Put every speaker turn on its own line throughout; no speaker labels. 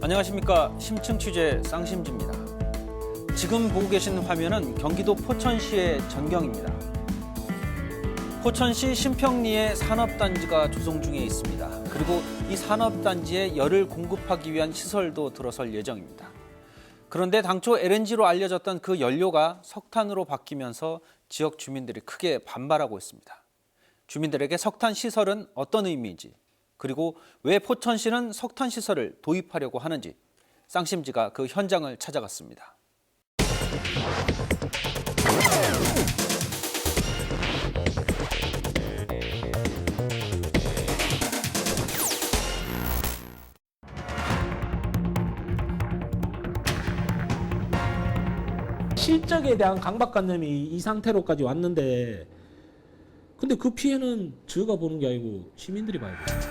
안녕하십니까. 심층 취재 쌍심지입니다. 지금 보고 계신 화면은 경기도 포천시의 전경입니다. 포천시 신평리에 산업단지가 조성 중에 있습니다. 그리고 이 산업단지에 열을 공급하기 위한 시설도 들어설 예정입니다. 그런데 당초 LNG로 알려졌던 그 연료가 석탄으로 바뀌면서 지역 주민들이 크게 반발하고 있습니다. 주민들에게 석탄 시설은 어떤 의미인지, 그리고 왜 포천시는 석탄 시설을 도입하려고 하는지 쌍심지가 그 현장을 찾아갔습니다.
실적에 대한 강박관념이 이 상태로까지 왔는데, 근데 그 피해는 저희가 보는 게 아니고 시민들이 봐야 돼요.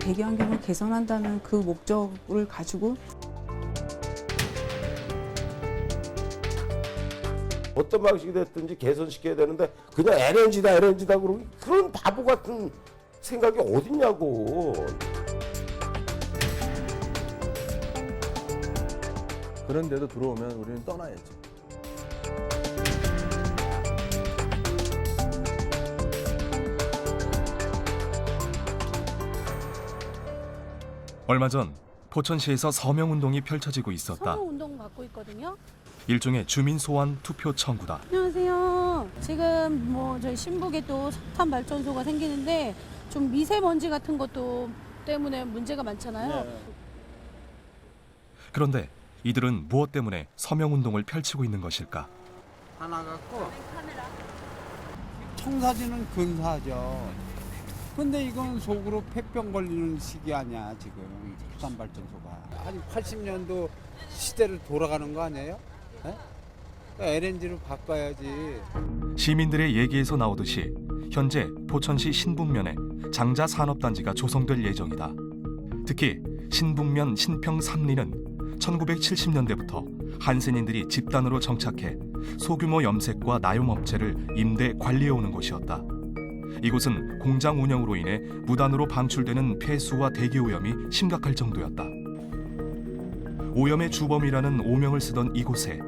대기 환경을 개선한다는 그 목적을 가지고
어떤 방식이 됐든지 개선시켜야 되는데 그냥 LNG다 그러고 그런 바보 같은 생각이 어딨냐고.
그런 데도 들어오면 우리는 떠나야지.
얼마 전 포천시에서 서명운동이 펼쳐지고 있었다.
서명운동 갖고 있거든요.
일종의 주민 소환 투표 청구다.
안녕하세요. 지금 저희 신북에 또 석탄 발전소가 생기는데 좀 미세먼지 같은 것도 때문에 문제가 많잖아요.
그런데 이들은 무엇 때문에 서명운동을 펼치고 있는 것일까?
하나 갖고 청사진은 근사하죠. 근데 이건 속으로 폐병 걸리는 시기 아니야 지금 석탄발전소가. 한 80년도 시대를 돌아가는 거 아니에요? LNG로 바꿔야지.
시민들의 얘기에서 나오듯이 현재 포천시 신북면에 장자 산업단지가 조성될 예정이다. 특히 신북면 신평 3리는 1970년대부터 한센인들이 집단으로 정착해 소규모 염색과 나용업체를 임대 관리해오는 곳이었다. 이곳은 공장 운영으로 인해 무단으로 방출되는 폐수와 대기오염이 심각할 정도였다. 오염의 주범이라는 오명을 쓰던 이곳에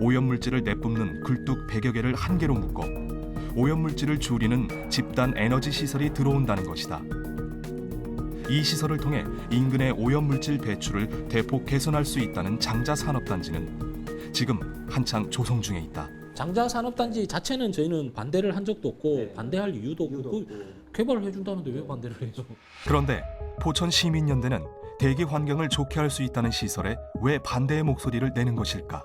오염물질을 내뿜는 굴뚝 100여 개를 한 개로 묶어 오염물질을 줄이는 집단 에너지 시설이 들어온다는 것이다. 이 시설을 통해 인근의 오염물질 배출을 대폭 개선할 수 있다는 장자 산업단지는 지금 한창 조성 중에 있다.
장자 산업단지 자체는 저희는 반대를 한 적도 없고 반대할 이유도 없고 개발을 해준다는데 왜 반대를 해요?
그런데 포천 시민연대는 대기 환경을 좋게 할 수 있다는 시설에 왜 반대의 목소리를 내는 것일까?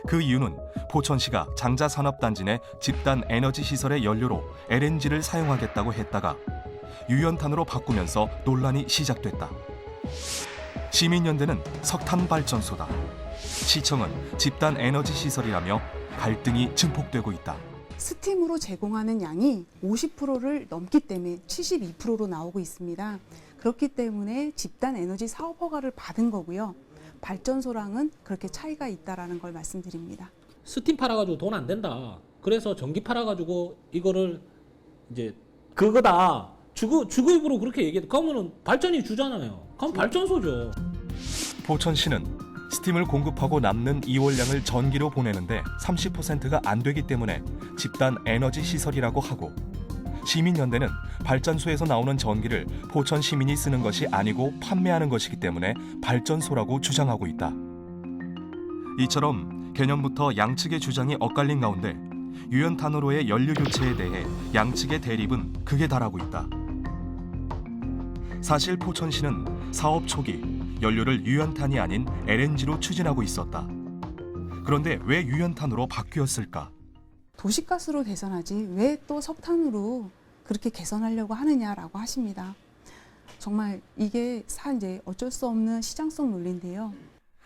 그 이유는 포천시가 장자 산업단지 내 집단 에너지 시설의 연료로 LNG를 사용하겠다고 했다가 유연탄으로 바꾸면서 논란이 시작됐다. 시민연대는 석탄 발전소다. 시청은 집단 에너지 시설이라며 갈등이 증폭되고 있다.
스팀으로 제공하는 양이 50%를 넘기 때문에 72%로 나오고 있습니다. 그렇기 때문에 집단 에너지 사업 허가를 받은 거고요. 발전소랑은 그렇게 차이가 있다라는 걸 말씀드립니다.
스팀 팔아가지고 돈 안 된다. 그래서 전기 팔아가지고 이거를 이제 그거다. 주거입으로 그렇게 얘기해. 그러면은 발전이 주잖아요. 그럼 발전소죠.
포천시는 스팀을 공급하고 남는 이월량을 전기로 보내는데 30%가 안 되기 때문에 집단 에너지 시설이라고 하고, 시민연대는 발전소에서 나오는 전기를 포천 시민이 쓰는 것이 아니고 판매하는 것이기 때문에 발전소라고 주장하고 있다. 이처럼 개념부터 양측의 주장이 엇갈린 가운데 유연탄으로의 연료 교체에 대해 양측의 대립은 극에 달하고 있다. 사실 포천시는 사업 초기 연료를 유연탄이 아닌 LNG로 추진하고 있었다. 그런데 왜 유연탄으로 바뀌었을까?
도시가스로 개선하지 왜 또 석탄으로 그렇게 개선하려고 하느냐라고 하십니다. 정말 이게 이제 어쩔 수 없는 시장성 논리인데요.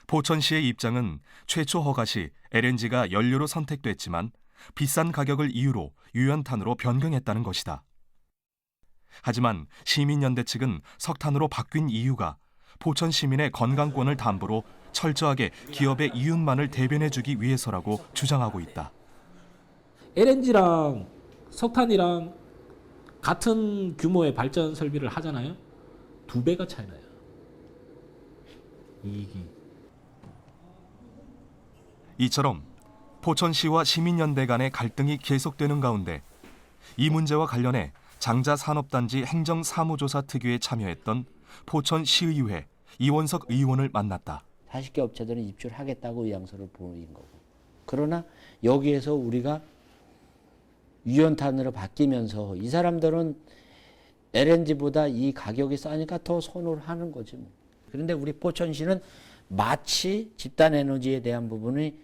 포천시의 입장은 최초 허가 시 LNG가 연료로 선택됐지만 비싼 가격을 이유로 유연탄으로 변경했다는 것이다. 하지만 시민연대 측은 석탄으로 바뀐 이유가 포천 시민의 건강권을 담보로 철저하게 기업의 이윤만을 대변해주기 위해서라고 주장하고 있다.
LNG랑 석탄이랑 같은 규모의 발전 설비를 하잖아요. 2배가 차이 나요. 이익이.
이처럼 포천시와 시민연대 간의 갈등이 계속되는 가운데 이 문제와 관련해 장자산업단지 행정사무조사 특위에 참여했던 포천시의회 이원석 의원을 만났다.
40개 업체들은 입주하겠다고 의향서를 보인 거고. 그러나 여기에서 우리가 유연탄으로 바뀌면서 이 사람들은 LNG보다 이 가격이 싸니까 더 선호를 하는 거지 뭐. 그런데 우리 포천시는 마치 집단에너지에 대한 부분이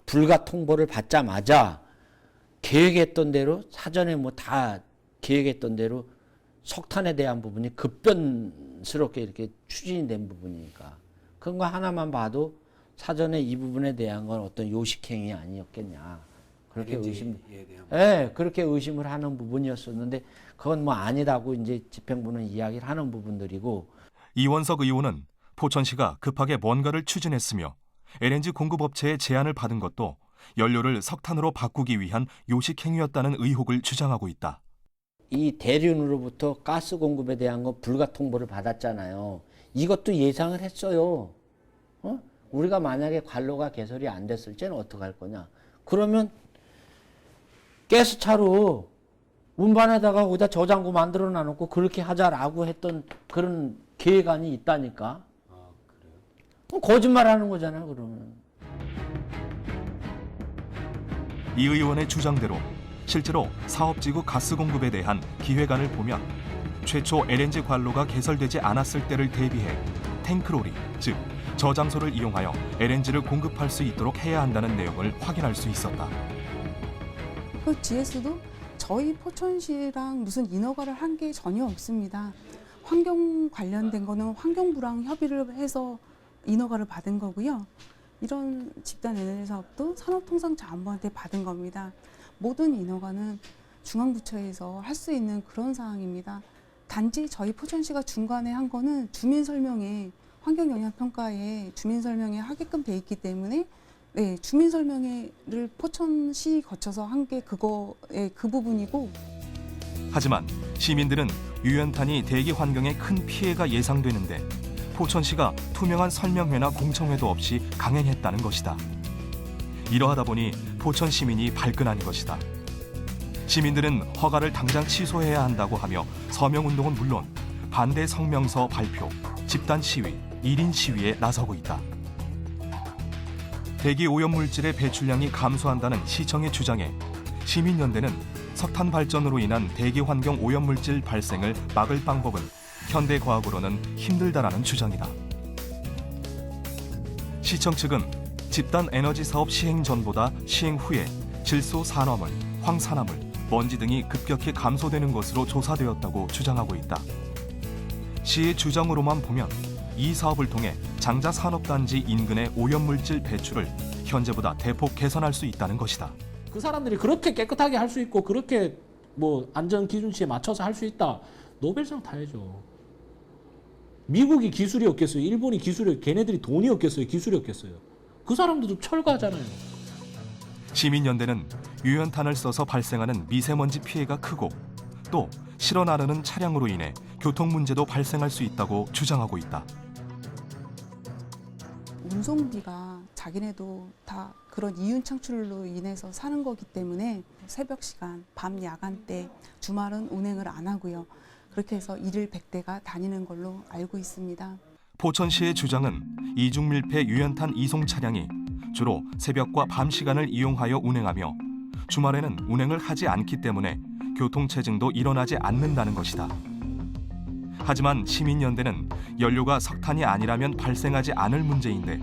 불가 통보를 받자마자 계획했던 대로 사전에 뭐 다 계획했던 대로 석탄에 대한 부분이 급변스럽게 이렇게 추진이 된 부분이니까 그런 거 하나만 봐도 사전에 이 부분에 대한 건 어떤 요식행위 아니었겠냐 그렇게 그렇게 의심을 하는 부분이었었는데 그건 뭐 아니라고 이제 집행부는 이야기를 하는 부분들이고.
이원석 의원은 포천시가 급하게 뭔가를 추진했으며 LNG 공급업체의 제안을 받은 것도 연료를 석탄으로 바꾸기 위한 요식행위였다는 의혹을 주장하고 있다.
이 대륜으로부터 가스 공급에 대한 거 불가 통보를 받았잖아요. 이것도 예상을 했어요. 우리가 만약에 관로가 개설이 안 됐을 때는 어떡할 거냐. 그러면 가스차로 운반에다가 거기다 저장고 만들어 놔놓고 그렇게 하자라고 했던 그런 계획안이 있다니까. 그래요? 거짓말하는 거잖아요. 그러면.
이 의원의 주장대로 실제로 사업지구 가스 공급에 대한 기획안을 보면 최초 LNG 관로가 개설되지 않았을 때를 대비해 탱크로리, 즉 저장소를 이용하여 LNG를 공급할 수 있도록 해야 한다는 내용을 확인할 수 있었다.
그 GS도 저희 포천시랑 무슨 인허가를 한 게 전혀 없습니다. 환경 관련된 거는 환경부랑 협의를 해서 인허가를 받은 거고요. 이런 집단 에너지 사업도 산업통상자원부한테 받은 겁니다. 모든 인허가는 중앙부처에서 할 수 있는 그런 사항입니다. 단지 저희 포천시가 중간에 한 거는 주민설명회, 환경영향평가에 주민설명회 하게끔 돼 있기 때문에 네, 주민설명회를 포천시 거쳐서 한 게 그거의 그 부분이고.
하지만 시민들은 유연탄이 대기 환경에 큰 피해가 예상되는데 포천시가 투명한 설명회나 공청회도 없이 강행했다는 것이다. 이러하다 보니 포천 시민이 발끈한 것이다. 시민들은 허가를 당장 취소해야 한다고 하며 서명운동은 물론 반대 성명서 발표, 집단 시위, 1인 시위에 나서고 있다. 대기 오염물질의 배출량이 감소한다는 시청의 주장에 시민연대는 석탄 발전으로 인한 대기 환경 오염물질 발생을 막을 방법은 현대과학으로는 힘들다라는 주장이다. 시청 측은 집단 에너지 사업 시행 전보다 시행 후에 질소 산화물, 황산화물, 먼지 등이 급격히 감소되는 것으로 조사되었다고 주장하고 있다. 시의 주장으로만 보면 이 사업을 통해 장자산업단지 인근의 오염물질 배출을 현재보다 대폭 개선할 수 있다는 것이다.
그 사람들이 그렇게 깨끗하게 할 수 있고 그렇게 뭐 안전 기준치에 맞춰서 할 수 있다. 노벨상 타야죠. 미국이 기술이 없겠어요. 일본이 기술이, 걔네들이 돈이 없겠어요. 기술이 없겠어요. 그 사람들도 철거하잖아요.
시민연대는 유연탄을 써서 발생하는 미세먼지 피해가 크고 또 실어 나르는 차량으로 인해 교통 문제도 발생할 수 있다고 주장하고 있다.
운송비가 자기네도 다 그런 이윤 창출로 인해서 사는 거기 때문에 새벽 시간, 밤 야간 때, 주말은 운행을 안 하고요. 그렇게 해서 일일 100대가 다니는 걸로 알고 있습니다.
포천시의 주장은 이중밀폐 유연탄 이송 차량이 주로 새벽과 밤 시간을 이용하여 운행하며 주말에는 운행을 하지 않기 때문에 교통체증도 일어나지 않는다는 것이다. 하지만 시민연대는 연료가 석탄이 아니라면 발생하지 않을 문제인데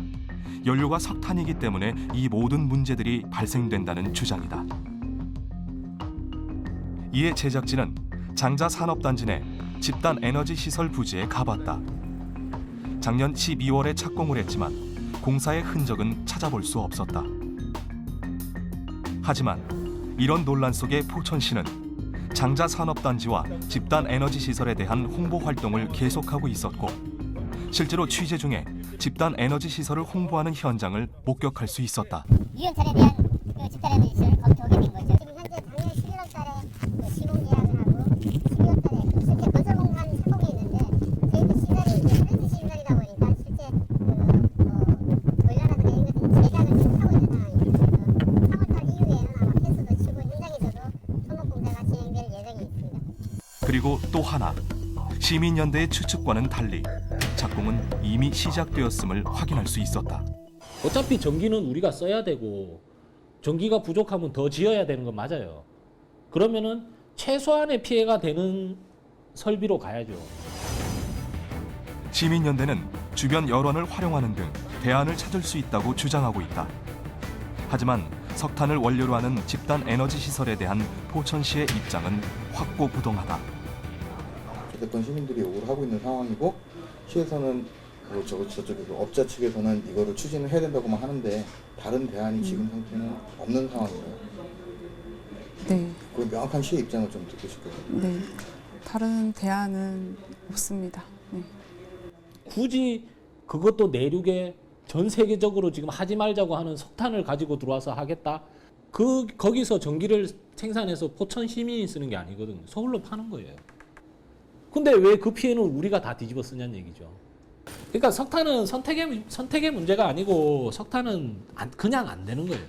연료가 석탄이기 때문에 이 모든 문제들이 발생된다는 주장이다. 이에 제작진은 장자산업단지 내 집단 에너지 시설 부지에 가봤다. 작년 12월에 착공을 했지만 공사의 흔적은 찾아볼 수 없었다. 하지만 이런 논란 속에 포천시는 장자산업단지와 집단 에너지 시설에 대한 홍보 활동을 계속하고 있었고 실제로 취재 중에 집단 에너지 시설을 홍보하는 현장을 목격할 수 있었다.
유연탄에 대한 그 집단 에너지 시설을 검토하게 된 거죠. 지금 현재 작년 11월 달에 시공 계약을 하고
그리고 또 하나, 시민연대의 추측과는 달리 작동은 이미 시작되었음을 확인할 수 있었다.
어차피 전기는 우리가 써야 되고 전기가 부족하면 더 지어야 되는 건 맞아요. 그러면은 최소한의 피해가 되는 설비로 가야죠.
시민연대는 주변 여론을 활용하는 등 대안을 찾을 수 있다고 주장하고 있다. 하지만 석탄을 원료로 하는 집단 에너지 시설에 대한 포천시의 입장은 확고부동하다.
어쨌든 시민들이 요구를 하고 있는 상황이고 시에서는 뭐 저쪽 업자 측에서는 이거를 추진을 해야 된다고만 하는데 다른 대안이 지금 상태는 없는 상황이에요.
네,
그 명확한 시의 입장을 좀 듣고 싶거든요.
네. 다른 대안은 없습니다. 네.
굳이 그것도 내륙에 전 세계적으로 지금 하지 말자고 하는 석탄을 가지고 들어와서 하겠다? 거기서 전기를 생산해서 포천 시민이 쓰는 게 아니거든요. 서울로 파는 거예요. 근데 왜 그 피해는 우리가 다 뒤집어 쓰냐는 얘기죠. 그러니까 석탄은 선택의 문제가 아니고 석탄은 그냥 안 되는 거예요.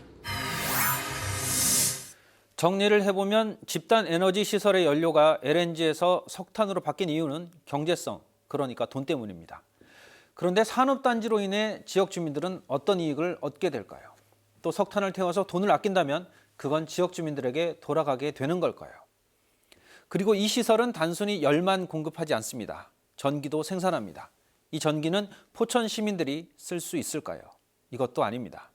정리를 해보면 집단 에너지 시설의 연료가 LNG에서 석탄으로 바뀐 이유는 경제성, 그러니까 돈 때문입니다. 그런데 산업단지로 인해 지역 주민들은 어떤 이익을 얻게 될까요? 또 석탄을 태워서 돈을 아낀다면 그건 지역 주민들에게 돌아가게 되는 걸까요? 그리고 이 시설은 단순히 열만 공급하지 않습니다. 전기도 생산합니다. 이 전기는 포천 시민들이 쓸 수 있을까요? 이것도 아닙니다.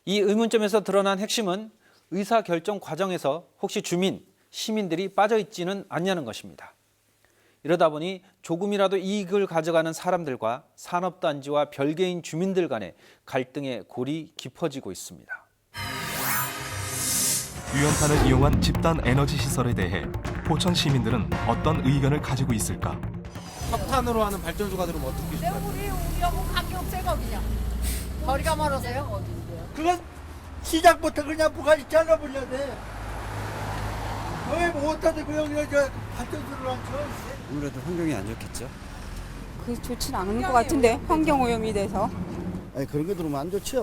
이 의문점에서 드러난 핵심은 의사결정 과정에서 혹시 주민, 시민들이 빠져있지는 않냐는 것입니다. 이러다 보니 조금이라도 이익을 가져가는 사람들과 산업단지와 별개인 주민들 간의 갈등의 골이 깊어지고 있습니다.
유연탄을 이용한 집단 에너지 시설에 대해 포천 시민들은 어떤 의견을 가지고 있을까?
석탄으로 하는 발전소가 들어오면 어떻게 싶어요?
우리하고 관계없어요, 거기냐. 거리가 멀어서요.
그건 시작부터 그냥 부가지 잘라버려야 돼. 왜 못하지 그 형이 저 발전소를 앉혀?
아무래도 환경이 안 좋겠죠.
그 좋진 않은 것 같은데, 환경 오염이 돼서.
아니 그런 게 들어오면 안 좋죠.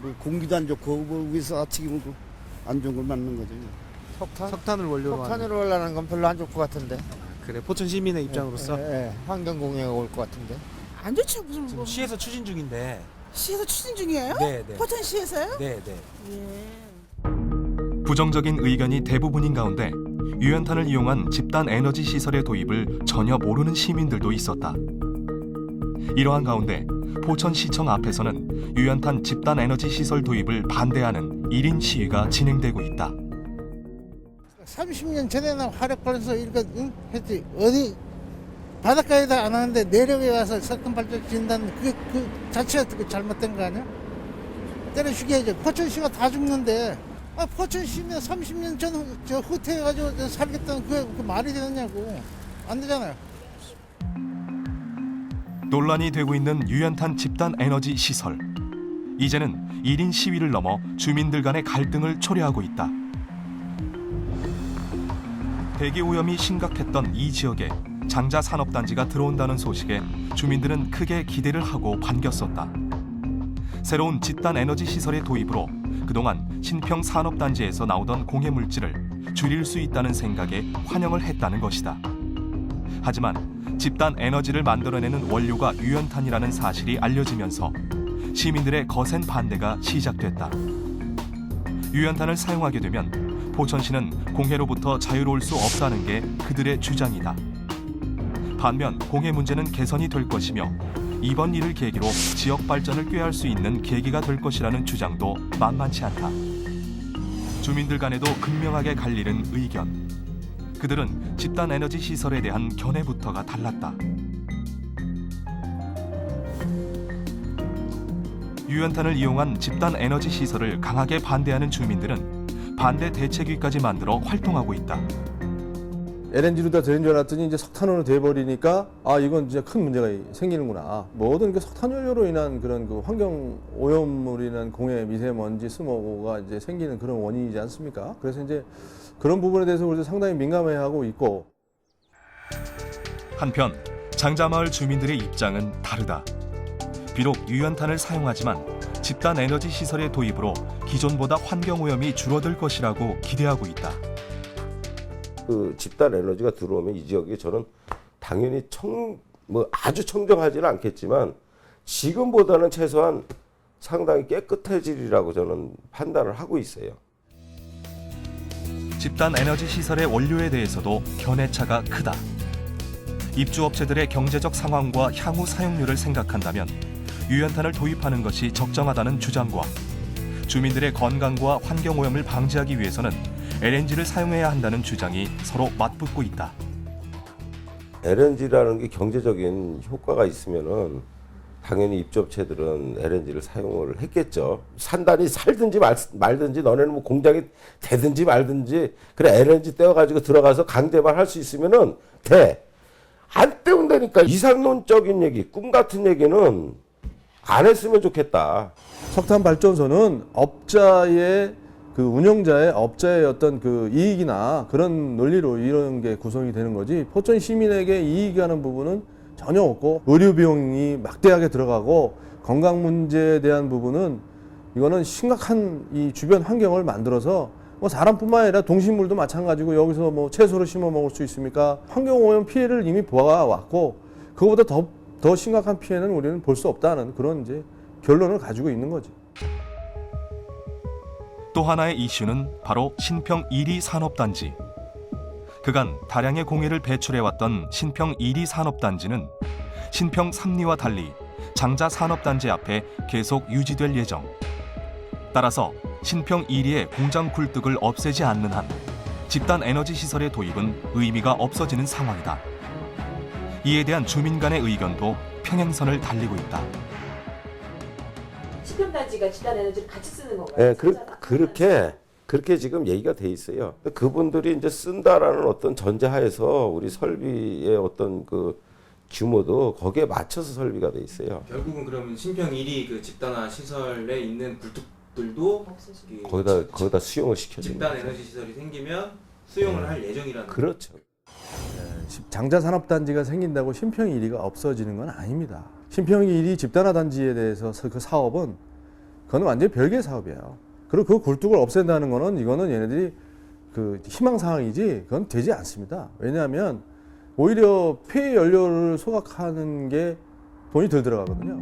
뭐 공기도 안 좋고 뭐 위에서 아치기면 안 좋은 걸 맞는 거죠.
석탄을 원료로
석탄으로 올라가는 건 별로 안 좋을 것 같은데.
그래 포천 시민의 입장으로서
환경 공해가 올 것 같은데.
안 좋죠, 무슨
지금 시에서 추진 중인데.
시에서 추진 중이에요?
네.
포천시에서요?
네.
부정적인 의견이 대부분인 가운데 유연탄을 이용한 집단 에너지 시설의 도입을 전혀 모르는 시민들도 있었다. 이러한 가운데 포천시청 앞에서는 유연탄 집단 에너지 시설 도입을 반대하는 1인 시위가 진행되고 있다.
30년 전에는 화력발전소 이렇게 했지. 어디 바닷가에다 안 하는데 내륙에 와서 석탄 발전 짓는다는 그 자체가 잘못된 거 아니야? 때려 죽여야죠. 포천시가 다 죽는데 포천시면 30년 전 후퇴해가지고 살겠다는 그 말이 되느냐고. 안 되잖아요.
논란이 되고 있는 유연탄 집단 에너지 시설. 이제는 1인 시위를 넘어 주민들 간의 갈등을 초래하고 있다. 대기 오염이 심각했던 이 지역에 장자 산업단지가 들어온다는 소식에 주민들은 크게 기대를 하고 반겼었다. 새로운 집단 에너지 시설의 도입으로 그동안 신평 산업단지에서 나오던 공해물질을 줄일 수 있다는 생각에 환영을 했다는 것이다. 하지만 집단 에너지를 만들어내는 원료가 유연탄이라는 사실이 알려지면서 시민들의 거센 반대가 시작됐다. 유연탄을 사용하게 되면 포천시는 공해로부터 자유로울 수 없다는 게 그들의 주장이다. 반면 공해 문제는 개선이 될 것이며 이번 일을 계기로 지역 발전을 꾀할 수 있는 계기가 될 것이라는 주장도 만만치 않다. 주민들 간에도 극명하게 갈리는 의견. 그들은 집단 에너지 시설에 대한 견해부터가 달랐다. 유연탄을 이용한 집단 에너지 시설을 강하게 반대하는 주민들은 반대 대책위까지 만들어 활동하고 있다.
LNG로 다 되는 줄 알았더니 이제 석탄으로 돼버리니까 이건 진짜 큰 문제가 생기는구나. 모든 그 석탄 연료로 인한 그런 그 환경 오염물이 난 공해, 미세먼지, 스모그가 이제 생기는 그런 원인이지 않습니까? 그래서 이제 그런 부분에 대해서 우리도 상당히 민감해하고 있고.
한편 장자마을 주민들의 입장은 다르다. 비록 유연탄을 사용하지만 집단 에너지 시설의 도입으로 기존보다 환경 오염이 줄어들 것이라고 기대하고 있다.
그 집단 에너지가 들어오면 이 지역이 저는 당연히 아주 청정하지는 않겠지만 지금보다는 최소한 상당히 깨끗해지리라고 저는 판단을 하고 있어요.
집단 에너지 시설의 원료에 대해서도 견해차가 크다. 입주업체들의 경제적 상황과 향후 사용률을 생각한다면 유연탄을 도입하는 것이 적정하다는 주장과 주민들의 건강과 환경오염을 방지하기 위해서는 LNG를 사용해야 한다는 주장이 서로 맞붙고 있다.
LNG라는 게 경제적인 효과가 있으면은 당연히 입주업체들은 LNG를 사용을 했겠죠. 산단이 살든지 말든지 너네는 뭐 공장이 되든지 말든지 그래 LNG 떼어가지고 들어가서 강제만 할 수 있으면은 돼. 안 때운다니까. 이상론적인 얘기, 꿈 같은 얘기는 안 했으면 좋겠다.
석탄 발전소는 업자의 그 운영자의 업자의 어떤 그 이익이나 그런 논리로 이런 게 구성이 되는 거지 포천 시민에게 이익이 가는 부분은 전혀 없고 의료 비용이 막대하게 들어가고 건강 문제에 대한 부분은 이거는 심각한 이 주변 환경을 만들어서 뭐 사람뿐만 아니라 동식물도 마찬가지고 여기서 뭐 채소를 심어 먹을 수 있습니까? 환경오염 피해를 이미 보아왔고 그거보다 더 심각한 피해는 우리는 볼 수 없다는 그런 이제 결론을 가지고 있는 거지.
또 하나의 이슈는 바로 신평 1위 산업단지. 그간 다량의 공해를 배출해왔던 신평 1위 산업단지는 신평 3리와 달리 장자 산업단지 앞에 계속 유지될 예정. 따라서 신평 1위의 공장 굴뚝을 없애지 않는 한 집단 에너지 시설의 도입은 의미가 없어지는 상황이다. 이에 대한 주민 간의 의견도 평행선을 달리고 있다.
신평단지가 집단 에너지를 같이 쓰는 건가요?
네, 그렇게 지금 얘기가 돼 있어요. 그분들이 이제 쓴다라는 어떤 전제하에서 우리 설비의 어떤 그 규모도 거기에 맞춰서 설비가 돼 있어요.
결국은 그러면 신평 1위 그 집단화 시설에 있는 굴뚝들도
거기다 수용을 시켜주는
집단 에너지 시설이 생기면 수용을 할 예정이라는.
그렇죠.
장자 산업단지가 생긴다고 신평 1위가 없어지는 건 아닙니다. 신평 1위 집단화 단지에 대해서 그 사업은 그건 완전히 별개의 사업이에요. 그리고 그 굴뚝을 없앤다는 거는 이거는 얘네들이 그 희망사항이지 그건 되지 않습니다. 왜냐하면 오히려 폐 연료를 소각하는 게 돈이 덜 들어가거든요.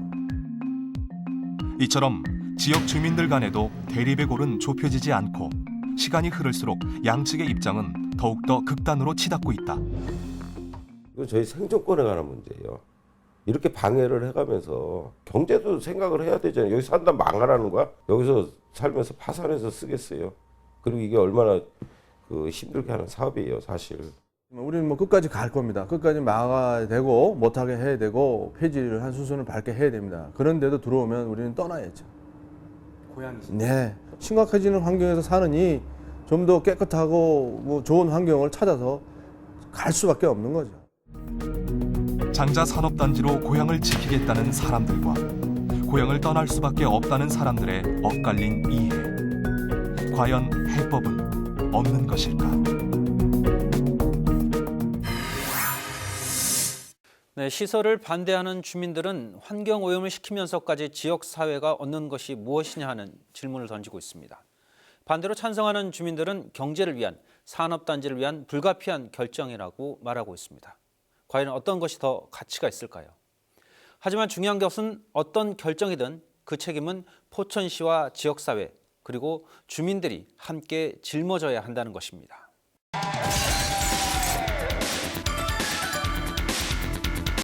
이처럼 지역 주민들 간에도 대립의 골은 좁혀지지 않고 시간이 흐를수록 양측의 입장은 더욱더 극단으로 치닫고 있다.
이건 저희 생존권에 관한 문제예요. 이렇게 방해를 해가면서 경제도 생각을 해야 되잖아요. 여기 산다 망하라는 거야? 여기서 살면서 파산해서 쓰겠어요. 그리고 이게 얼마나 그 힘들게 하는 사업이에요, 사실.
우리는 뭐 끝까지 갈 겁니다. 끝까지 막아야 되고 못하게 해야 되고 폐지를 한 수순을 밟게 해야 됩니다. 그런데도 들어오면 우리는 떠나야죠.
고향이.
네, 심각해지는 환경에서 사느니 좀 더 깨끗하고 뭐 좋은 환경을 찾아서 갈 수밖에 없는 거죠.
장자 산업단지로 고향을 지키겠다는 사람들과 고향을 떠날 수밖에 없다는 사람들의 엇갈린 이해. 과연 해법은 없는 것일까?
네, 시설을 반대하는 주민들은 환경오염을 시키면서까지 지역사회가 얻는 것이 무엇이냐 하는 질문을 던지고 있습니다. 반대로 찬성하는 주민들은 경제를 위한, 산업단지를 위한 불가피한 결정이라고 말하고 있습니다. 과연 어떤 것이 더 가치가 있을까요? 하지만 중요한 것은 어떤 결정이든 그 책임은 포천시와 지역사회 그리고 주민들이 함께 짊어져야 한다는 것입니다.